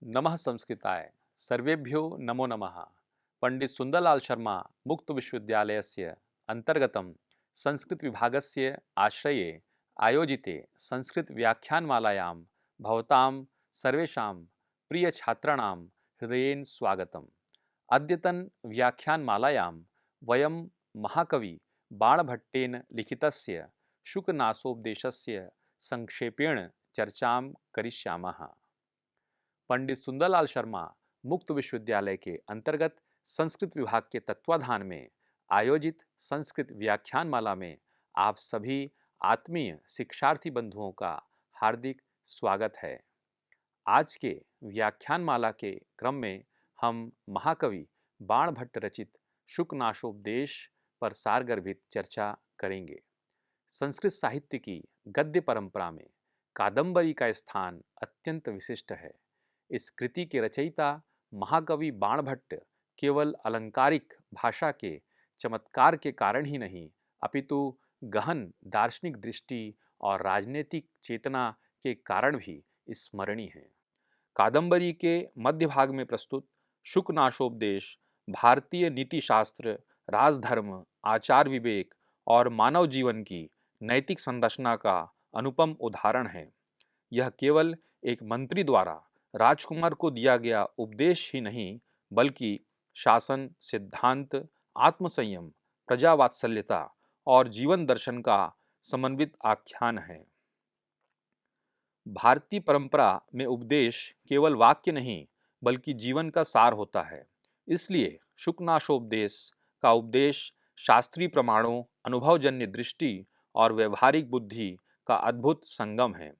नमः संस्कृताय सर्वेभ्यो नमो नमः। पंडित सुंदरलाल शर्मा मुक्त विश्वविद्यालयस्य अंतर्गतं संस्कृत विभागस्य आश्रये आयोजिते संस्कृत व्याख्यानमालायां भवतां सर्वेषां प्रिय छात्राणां हृदयेन स्वागतम्। अद्यतन व्याख्यानमालायां वयं महाकवि बाणभट्टेन लिखितस्य शुकनासोपदेशस्य संक्षेपेण चर्चां करिष्यामः। पंडित सुंदरलाल शर्मा मुक्त विश्वविद्यालय के अंतर्गत संस्कृत विभाग के तत्वाधान में आयोजित संस्कृत व्याख्यानमाला में आप सभी आत्मीय शिक्षार्थी बंधुओं का हार्दिक स्वागत है। आज के व्याख्यानमाला के क्रम में हम महाकवि बाणभट्ट रचित शुकनाशोपदेश पर सारगर्भित चर्चा करेंगे। संस्कृत साहित्य की गद्य परंपरा में कादंबरी का स्थान अत्यंत विशिष्ट है। इस कृति के रचयिता महाकवि बाणभट्ट केवल अलंकारिक भाषा के चमत्कार के कारण ही नहीं, अपितु गहन दार्शनिक दृष्टि और राजनीतिक चेतना के कारण भी स्मरणीय हैं। कादंबरी के मध्य भाग में प्रस्तुत शुकनाशोपदेश भारतीय नीति शास्त्र, राजधर्म, आचार विवेक और मानव जीवन की नैतिक संरचना का अनुपम उदाहरण है। यह केवल एक मंत्री द्वारा राजकुमार को दिया गया उपदेश ही नहीं, बल्कि शासन सिद्धांत, आत्मसंयम, प्रजावात्सल्यता और जीवन दर्शन का समन्वित आख्यान है। भारतीय परंपरा में उपदेश केवल वाक्य नहीं, बल्कि जीवन का सार होता है। इसलिए शुकनाशोपदेश का उपदेश शास्त्रीय प्रमाणों, अनुभवजन्य दृष्टि और व्यवहारिक बुद्धि का अद्भुत संगम है।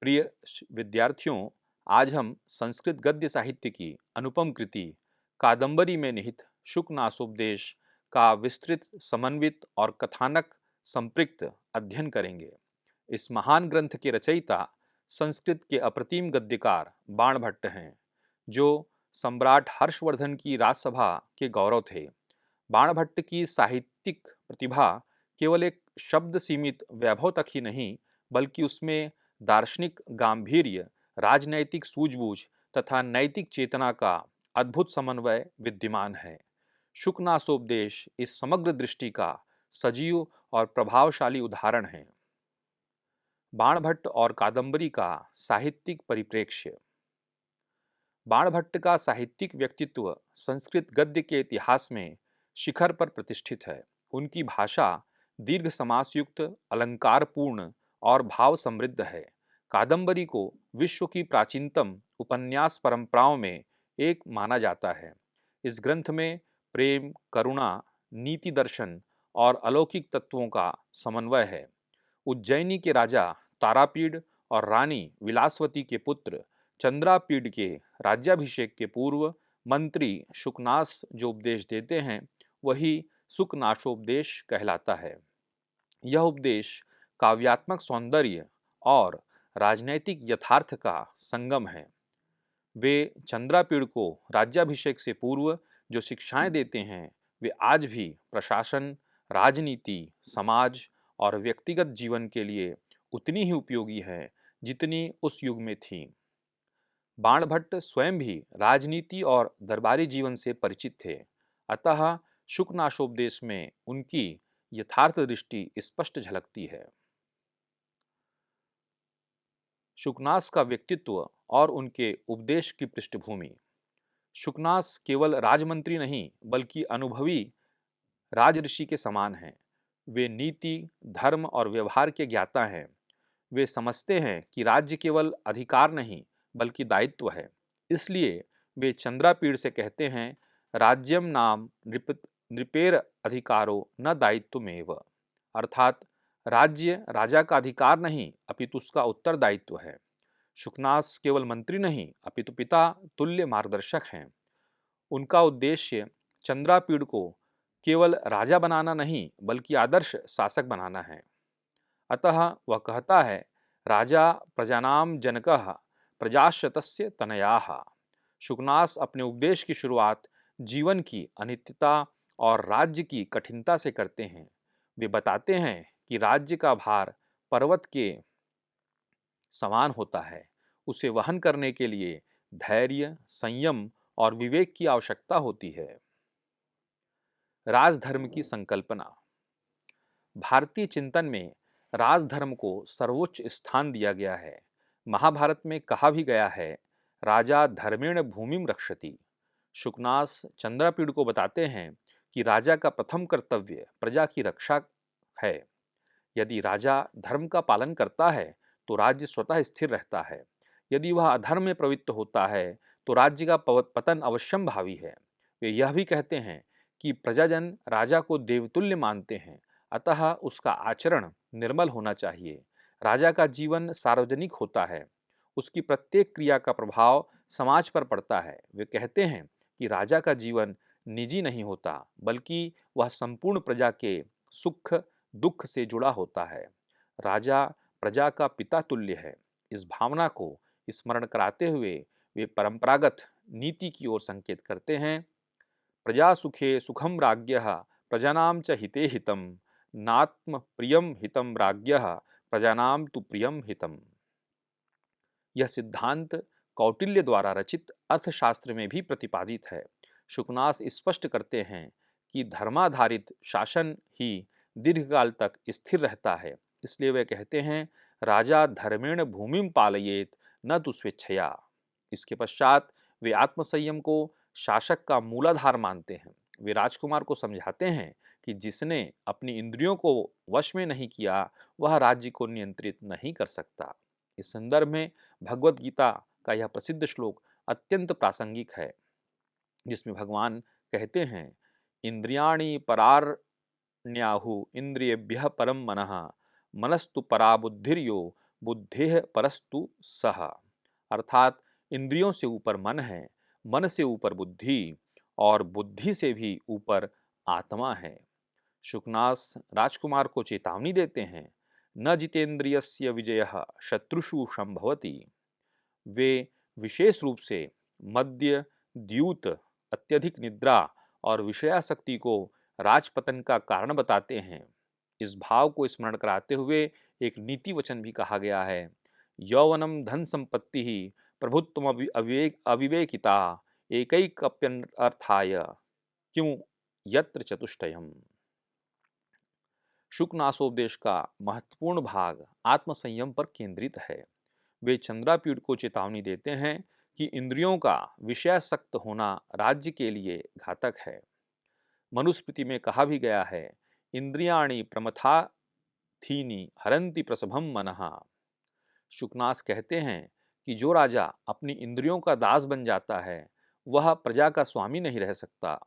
प्रिय विद्यार्थियों, आज हम संस्कृत गद्य साहित्य की अनुपम कृति कादंबरी में निहित शुकनासोपदेश का विस्तृत, समन्वित और कथानक संपृक्त अध्ययन करेंगे। इस महान ग्रंथ के रचयिता संस्कृत के अप्रतिम गद्यकार बाणभट्ट हैं, जो सम्राट हर्षवर्धन की राजसभा के गौरव थे। बाणभट्ट की साहित्यिक प्रतिभा केवल एक शब्द सीमित वैभव तक ही नहीं, बल्कि उसमें दार्शनिक गांभीर्य, राजनैतिक सूझबूझ तथा नैतिक चेतना का अद्भुत समन्वय विद्यमान है। शुकनासोपदेश इस समग्र दृष्टि का सजीव और प्रभावशाली उदाहरण है। बाणभट्ट और कादंबरी का साहित्यिक परिप्रेक्ष्य। बाणभट्ट का साहित्यिक व्यक्तित्व संस्कृत गद्य के इतिहास में शिखर पर प्रतिष्ठित है। उनकी भाषा दीर्घ समासयुक्त, अलंकारपूर्ण और भाव समृद्ध है। कादंबरी को विश्व की प्राचीनतम उपन्यास परंपराओं में एक माना जाता है। इस ग्रंथ में प्रेम, करुणा, नीति दर्शन और अलौकिक तत्वों का समन्वय है। उज्जैनी के राजा तारापीड़ और रानी विलासवती के पुत्र चंद्रापीड़ के राज्याभिषेक के पूर्व मंत्री शुकनास जो उपदेश देते हैं, वही शुकनाशोपदेश कहलाता है। यह उपदेश काव्यात्मक सौंदर्य और राजनैतिक यथार्थ का संगम है। वे चंद्रापीड़ को राज्याभिषेक से पूर्व जो शिक्षाएं देते हैं, वे आज भी प्रशासन, राजनीति, समाज और व्यक्तिगत जीवन के लिए उतनी ही उपयोगी है जितनी उस युग में थी। बाणभट्ट स्वयं भी राजनीति और दरबारी जीवन से परिचित थे, अतः शुकनाशोपदेश में उनकी यथार्थ दृष्टि स्पष्ट झलकती है। शुकनास का व्यक्तित्व और उनके उपदेश की पृष्ठभूमि। शुकनास केवल राजमंत्री नहीं, बल्कि अनुभवी राजऋषि के समान हैं। वे नीति, धर्म और व्यवहार के ज्ञाता हैं। वे समझते हैं कि राज्य केवल अधिकार नहीं, बल्कि दायित्व है। इसलिए वे चंद्रापीड़ से कहते हैं, राज्यम नाम नृपेर अधिकारो न दायित्वमेव, अर्थात राज्य राजा का अधिकार नहीं, अपितु उसका उत्तरदायित्व है। शुकनास केवल मंत्री नहीं, अपितु पिता तुल्य मार्गदर्शक हैं। उनका उद्देश्य चंद्रापीड़ को केवल राजा बनाना नहीं, बल्कि आदर्श शासक बनाना है। अतः वह कहता है, राजा प्रजानाम जनकः प्रजाशतस्य तनयाः। शुकनास अपने उपदेश की शुरुआत जीवन की अनित्यता और राज्य की कठिनता से करते हैं। वे बताते हैं कि राज्य का भार पर्वत के समान होता है। उसे वहन करने के लिए धैर्य, संयम और विवेक की आवश्यकता होती है। राजधर्म की संकल्पना। भारतीय चिंतन में राजधर्म को सर्वोच्च स्थान दिया गया है। महाभारत में कहा भी गया है, राजा धर्मेण भूमिम रक्षति। शुकनास चंद्रापीड़ को बताते हैं कि राजा का प्रथम कर्तव्य प्रजा की रक्षा है। यदि राजा धर्म का पालन करता है तो राज्य स्वतः स्थिर रहता है। यदि वह अधर्म में प्रवृत्त होता है तो राज्य का पतन अवश्यम भावी है। वे यह भी कहते हैं कि प्रजाजन राजा को देवतुल्य मानते हैं, अतः उसका आचरण निर्मल होना चाहिए। राजा का जीवन सार्वजनिक होता है, उसकी प्रत्येक क्रिया का प्रभाव समाज पर पड़ता है। वे कहते हैं कि राजा का जीवन निजी नहीं होता, बल्कि वह संपूर्ण प्रजा के सुख दुख से जुड़ा होता है। राजा प्रजा का पिता तुल्य है। इस भावना को स्मरण कराते हुए वे परंपरागत नीति की ओर संकेत करते हैं। प्रजा सुखे सुखम राज्ञः प्रजानां च हिते हितम, नात्म प्रियम हितम राज्ञः प्रजानां तु प्रियम हितम। यह सिद्धांत कौटिल्य द्वारा रचित अर्थशास्त्र में भी प्रतिपादित है। शुकनास स्पष्ट करते हैं कि धर्माधारित शासन ही दीर्घकाल तक स्थिर रहता है। इसलिए वे कहते हैं, राजा धर्मेण भूमिम पालयेत न तो स्वेच्छया। इसके पश्चात वे आत्मसंयम को शासक का मूलाधार मानते हैं। वे राजकुमार को समझाते हैं कि जिसने अपनी इंद्रियों को वश में नहीं किया वह राज्य को नियंत्रित नहीं कर सकता। इस संदर्भ में भगवत गीता का यह प्रसिद्ध श्लोक अत्यंत प्रासंगिक है, जिसमें भगवान कहते हैं, इंद्रियाणि परार्ण्याहु इंद्रियेभ्यः परम मनः, मनस्तु परा बुद्धिर्यो बुद्धेः परस्तु सः। अर्थात इंद्रियों से ऊपर मन है, मन से ऊपर बुद्धि और बुद्धि से भी ऊपर आत्मा है। शुकनास राजकुमार को चेतावनी देते हैं, न जितेंद्रियस्य विजयः शत्रुषु संभवति। वे विशेष रूप से मद्य, द्यूत, अत्यधिक निद्रा और विषयासक्ति को राजपतन का कारण बताते हैं। इस भाव को स्मरण कराते हुए एक नीति वचन भी कहा गया है, यौवनम धन संपत्ति ही प्रभुत्वम अविवेकिता एकैकप्यर्थाय क्यों यत्र चतुष्टयम्। शुकनासोपदेश का महत्वपूर्ण भाग आत्मसंयम पर केंद्रित है। वे चंद्रापीड़ को चेतावनी देते हैं कि इंद्रियों का विषयासक्त होना राज्य के लिए घातक है। मनुस्मृति में कहा भी गया है, इंद्रियाणि प्रमथाथीनि हरन्ति प्रसभम मनः। शुकनास कहते हैं कि जो राजा अपनी इंद्रियों का दास बन जाता है वह प्रजा का स्वामी नहीं रह सकता।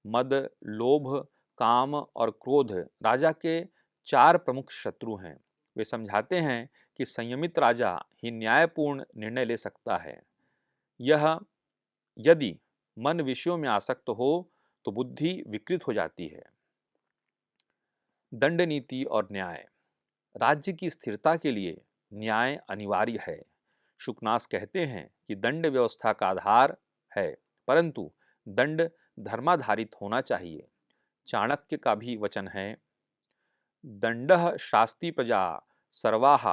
मद, लोभ, काम और क्रोध राजा के चार प्रमुख शत्रु हैं। वे समझाते हैं कि संयमित राजा ही न्यायपूर्ण निर्णय ले सकता है। यह यदि मन विषयों में आसक्त हो तो बुद्धि विकृत हो जाती है। दंड नीति और न्याय। राज्य की स्थिरता के लिए न्याय अनिवार्य है। शुकनास कहते हैं कि दंड व्यवस्था का आधार है, परंतु दंड धर्माधारित होना चाहिए। चाणक्य का भी वचन है, दंडः शास्ति प्रजा सर्वाः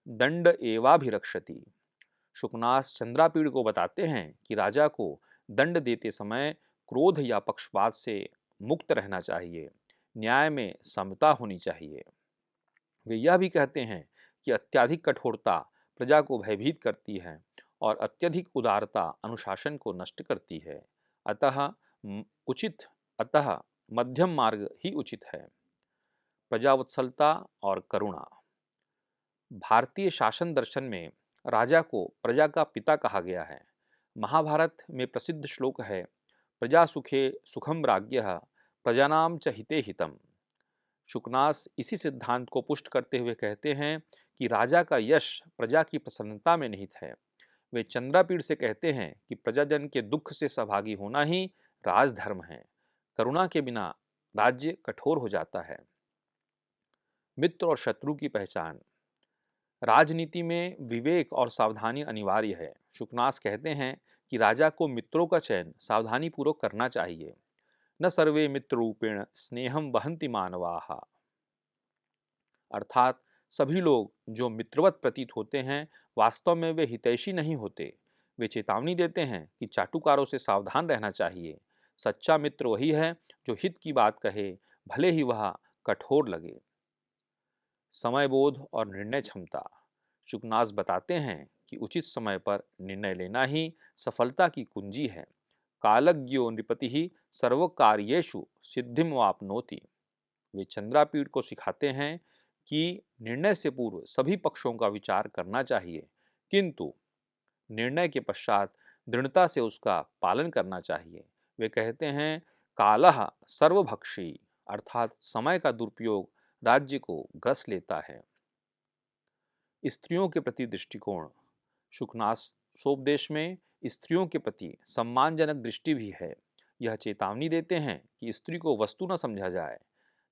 दंड एवाभिरक्षति। शुकनास चंद्रापीड़ को बताते हैं कि राजा को दंड देते समय क्रोध या पक्षपात से मुक्त रहना चाहिए। न्याय में समता होनी चाहिए। वे यह भी कहते हैं कि अत्यधिक कठोरता प्रजा को भयभीत करती है और अत्यधिक उदारता अनुशासन को नष्ट करती है। अतः मध्यम मार्ग ही उचित है। प्रजावत्सलता और करुणा। भारतीय शासन दर्शन में राजा को प्रजा का पिता कहा गया है। महाभारत में प्रसिद्ध श्लोक है, प्रजा सुखे सुखम राज्ञः प्रजानां च हिते हितम। शुकनास इसी सिद्धांत को पुष्ट करते हुए कहते हैं कि राजा का यश प्रजा की प्रसन्नता में निहित है। वे चंद्रापीड़ से कहते हैं कि प्रजाजन के दुख से सहभागी होना ही राजधर्म है। करुणा के बिना राज्य कठोर हो जाता है। मित्र और शत्रु की पहचान। राजनीति में विवेक और सावधानी अनिवार्य है। शुकनास कहते हैं कि राजा को मित्रों का चयन सावधानी पूर्वक करना चाहिए। न सर्वे मित्र रूपेण स्नेहम वहन्ति मानवाः। अर्थात सभी लोग जो मित्रवत प्रतीत होते हैं वास्तव में वे हितैषी नहीं होते। वे चेतावनी देते हैं कि चाटुकारों से सावधान रहना चाहिए। सच्चा मित्र वही है जो हित की बात कहे, भले ही वह कठोर लगे। समयबोध और निर्णय क्षमता। शुकनास बताते हैं कि उचित समय पर निर्णय लेना ही सफलता की कुंजी है। कालज्ञो नृपति ही सर्वकार्येषु सिद्धिम वाप्नोति। वे चंद्रापीठ को सिखाते हैं कि निर्णय से पूर्व सभी पक्षों का विचार करना चाहिए, किंतु निर्णय के पश्चात दृढ़ता से उसका पालन करना चाहिए। वे कहते हैं, कालः सर्वभक्षी, अर्थात समय का दुरुपयोग राज्य को ग्रस लेता है। स्त्रियों के प्रति दृष्टिकोण। शुकनास सोपदेश में स्त्रियों के प्रति सम्मानजनक दृष्टि भी है। यह चेतावनी देते हैं कि स्त्री को वस्तु न समझा जाए।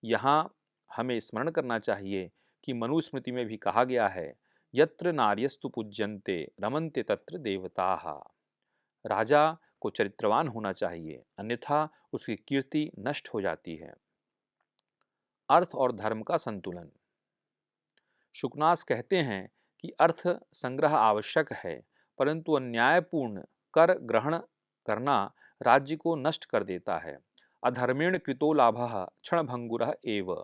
यहाँ हमें स्मरण करना चाहिए कि मनुस्मृति में भी कहा गया है, यत्र नार्यस्तु पूज्यन्ते रमन्ते तत्र देवताः। राजा को चरित्रवान होना चाहिए, अन्यथा उसकी कीर्ति नष्ट हो जाती है। अर्थ और धर्म का संतुलन। शुकनास कहते हैं कि अर्थ संग्रह आवश्यक है, परंतु अन्यायपूर्ण कर ग्रहण करना राज्य को नष्ट कर देता है। अधर्मेण कृतो लाभः क्षणभंगुरः एव।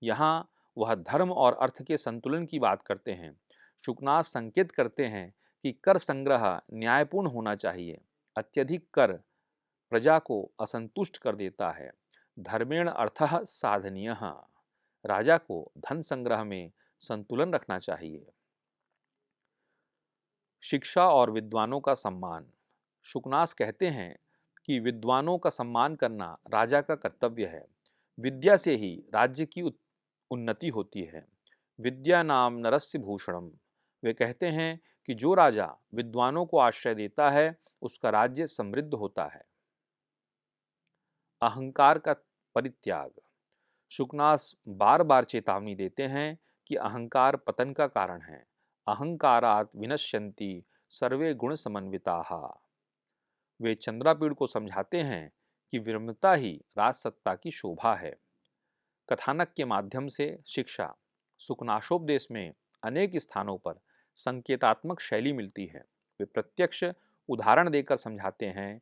यहाँ वह धर्म और अर्थ के संतुलन की बात करते हैं। शुकनास संकेत करते हैं कि कर संग्रह न्यायपूर्ण होना चाहिए। अत्यधिक कर प्रजा को असंतुष्ट कर देता है। धर्मेण अर्थः साधनीयः। राजा को धन संग्रह में संतुलन रखना चाहिए। शिक्षा और विद्वानों का सम्मान। शुकनास कहते हैं कि विद्वानों का सम्मान करना राजा का कर्तव्य है। विद्या से ही राज्य की उन्नति होती है। विद्या नाम नरस्य भूषणम। वे कहते हैं कि जो राजा विद्वानों को आश्रय देता है उसका राज्य समृद्ध होता है। अहंकार का परित्याग। शुकनास बार बार चेतावनी देते हैं कि अहंकार पतन का कारण है। अहंकारात् विनश्यन्ति सर्वे गुण समन्विताः। वे चंद्रापीड़ को समझाते हैं कि विनम्रता ही राजसत्ता की शोभा है। कथानक के माध्यम से शिक्षा। शुकनाशोपदेश में अनेक स्थानों पर संकेतात्मक शैली मिलती है। वे प्रत्यक्ष उदाहरण देकर समझाते हैं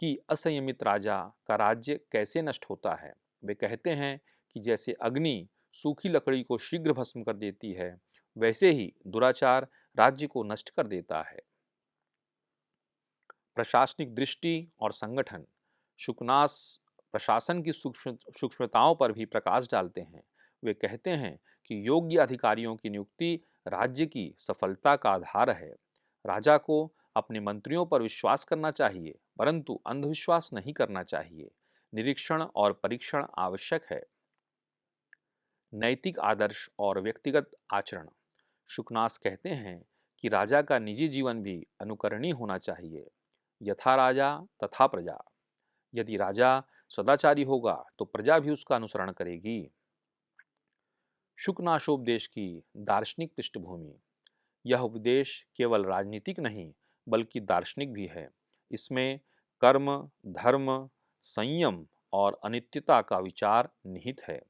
कि असंयमित राजा का राज्य कैसे नष्ट होता है। वे कहते हैं कि जैसे अग्नि सूखी लकड़ी को शीघ्र भस्म कर देती है, वैसे ही दुराचार राज्य को नष्ट कर देता है। प्रशासनिक दृष्टि और संगठन। शुकनास प्रशासन की सूक्ष्मताओं पर भी प्रकाश डालते हैं। वे कहते हैं कि योग्य अधिकारियों की नियुक्ति राज्य की सफलता का आधार है। राजा को अपने मंत्रियों पर विश्वास करना चाहिए, परंतु अंधविश्वास नहीं करना चाहिए। निरीक्षण और परीक्षण आवश्यक है। नैतिक आदर्श और व्यक्तिगत आचरण। शुकनास कहते हैं कि राजा का निजी जीवन भी अनुकरणीय होना चाहिए। यथा राजा तथा प्रजा। यदि राजा सदाचारी होगा तो प्रजा भी उसका अनुसरण करेगी। शुकनाशोपदेश की दार्शनिक पृष्ठभूमि। यह उपदेश केवल राजनीतिक नहीं बल्कि दार्शनिक भी है। इसमें कर्म, धर्म, संयम और अनित्यता का विचार निहित है।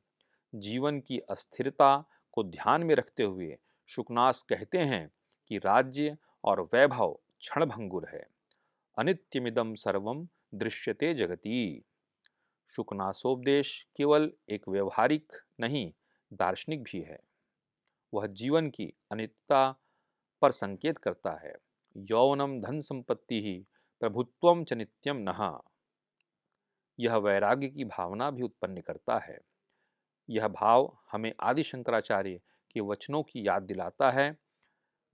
जीवन की अस्थिरता को ध्यान में रखते हुए शुकनास कहते हैं कि राज्य और वैभव क्षणभंगुर है। अनित्यमिदं सर्वं दृश्यते जगति। शुकनासोपदेश केवल एक व्यवहारिक नहीं, दार्शनिक भी है। वह जीवन की अनित्यता पर संकेत करता है। यौवनम धन संपत्ति ही प्रभुत्वम च नित्यम नः। यह वैराग्य की भावना भी उत्पन्न करता है। यह भाव हमें आदि शंकराचार्य के वचनों की याद दिलाता है।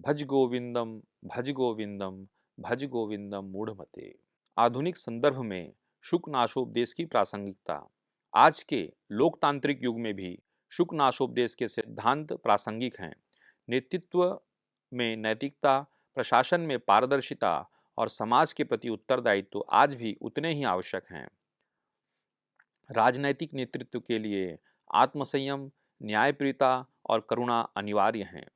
भज गोविंदम भज गोविंदम भज गोविंदम मूढ़मते। आधुनिक संदर्भ में शुकनाशोपदेश की प्रासंगिकता। आज के लोकतांत्रिक युग में भी शुकनाशोपदेश के सिद्धांत प्रासंगिक हैं। नेतृत्व में नैतिकता, प्रशासन में पारदर्शिता और समाज के प्रति उत्तरदायित्व आज भी उतने ही आवश्यक हैं। राजनैतिक नेतृत्व के लिए आत्मसंयम, न्यायप्रियता और करुणा अनिवार्य हैं।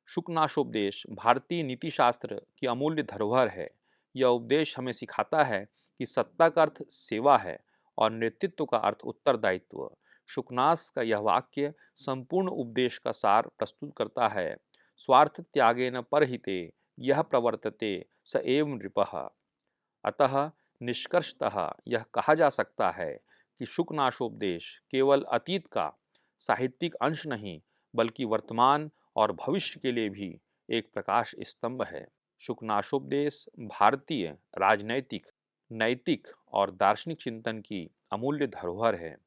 शुकनाशोपदेश भारतीय नीतिशास्त्र की अमूल्य धरोहर है। यह उपदेश हमें सिखाता है कि सत्ता का अर्थ सेवा है और नेतृत्व का अर्थ उत्तरदायित्व। शुकनास का यह वाक्य संपूर्ण उपदेश का सार प्रस्तुत करता है। स्वार्थ त्यागेन परहिते यह प्रवर्तते स एव नृपः। अतः निष्कर्षतः यह कहा जा सकता है कि शुकनाशोपदेश केवल अतीत का साहित्यिक अंश नहीं बल्कि वर्तमान और भविष्य के लिए भी एक प्रकाश स्तंभ है। शुकनाशोपदेश भारतीय राजनैतिक, नैतिक और दार्शनिक चिंतन की अमूल्य धरोहर है।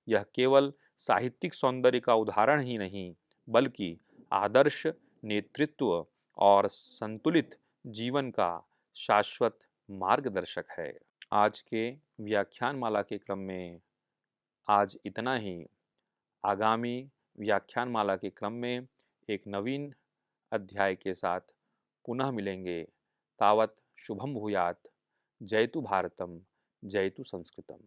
यह केवल साहित्यिक सौंदर्य का उदाहरण ही नहीं बल्कि आदर्श, नेतृत्व और संतुलित जीवन का शाश्वत मार्गदर्शक है। आज के व्याख्यानमाला के क्रम में आज इतना ही। आगामी व्याख्यानमाला के क्रम में एक नवीन अध्याय के साथ पुनः मिलेंगे। तावत् शुभम भूयात्। जयतु भारतम, जयतु संस्कृतम।